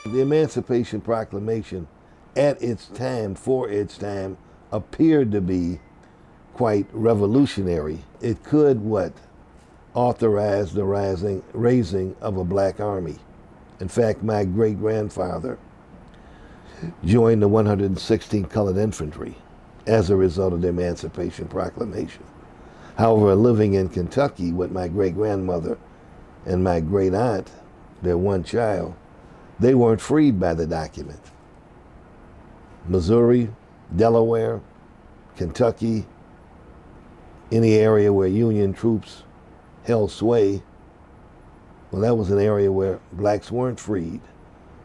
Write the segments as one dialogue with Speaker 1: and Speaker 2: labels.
Speaker 1: The Emancipation Proclamation, at its time, for its time, appeared to be quite revolutionary. It could authorize the raising of a black army. In fact, my great-grandfather joined the 116th Colored Infantry as a result of the Emancipation Proclamation. However, living in Kentucky with my great-grandmother and my great-aunt, their one child, they weren't freed by the document. Missouri, Delaware, Kentucky, any area where Union troops held sway, well, that was an area where blacks weren't freed.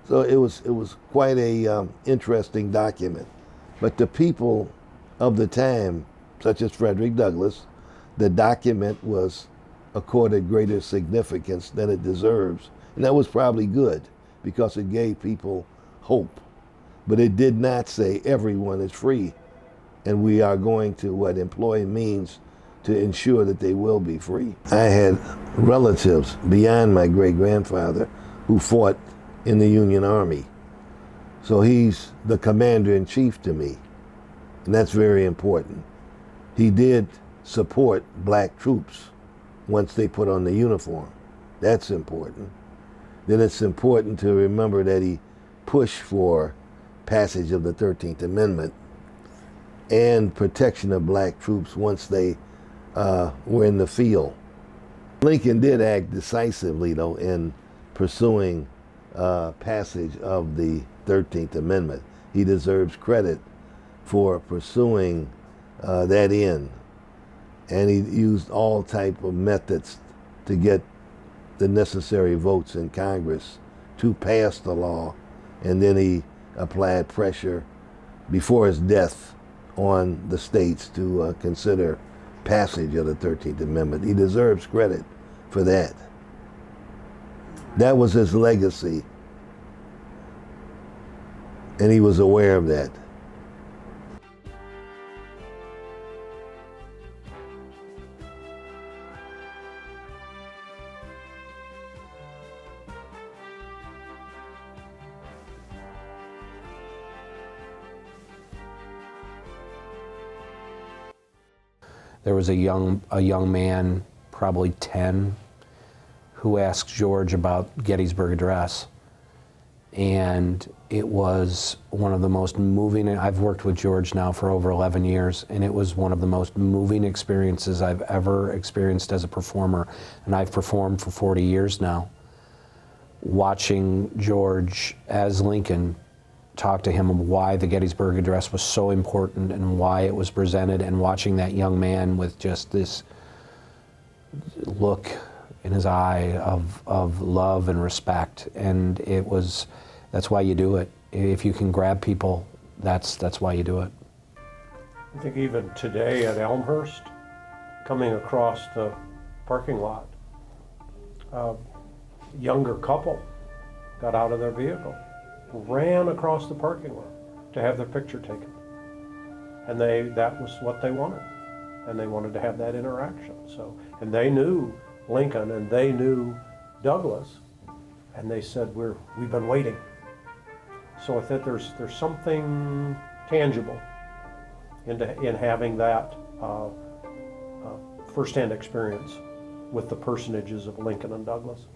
Speaker 1: So it was quite a interesting document. But the people of the time, such as Frederick Douglass, the document was accorded greater significance than it deserves. And that was probably good because it gave people hope. But it did not say everyone is free and we are going to employ means to ensure that they will be free. I had relatives beyond my great-grandfather who fought in the Union Army. So he's the commander-in-chief to me, and that's very important. He did support black troops once they put on the uniform. That's important. Then it's important to remember that he pushed for passage of the 13th Amendment and protection of black troops once they were in the field. Lincoln did act decisively, though, in pursuing passage of the 13th Amendment. He deserves credit for pursuing that end. And he used all type of methods to get the necessary votes in Congress to pass the law. And then he applied pressure before his death on the states to consider passage of the 13th Amendment. He deserves credit for that. That was his legacy, and he was aware of that.
Speaker 2: There was a young man, probably 10, who asked George about Gettysburg Address. And it was one of the most moving, I've worked with George now for over 11 years, and it was one of the most moving experiences I've ever experienced as a performer. And I've performed for 40 years now. Watching George as Lincoln talk to him of why the Gettysburg Address was so important and why it was presented, and watching that young man with just this look in his eye of love and respect. And that's why you do it. If you can grab people, that's why you do it.
Speaker 3: I think even today at Elmhurst, coming across the parking lot, a younger couple got out of their vehicle, ran across the parking lot to have their picture taken. And that was what they wanted. And they wanted to have that interaction. And they knew Lincoln and they knew Douglass, and they said, we've been waiting. So I think there's something tangible in having that firsthand experience with the personages of Lincoln and Douglass.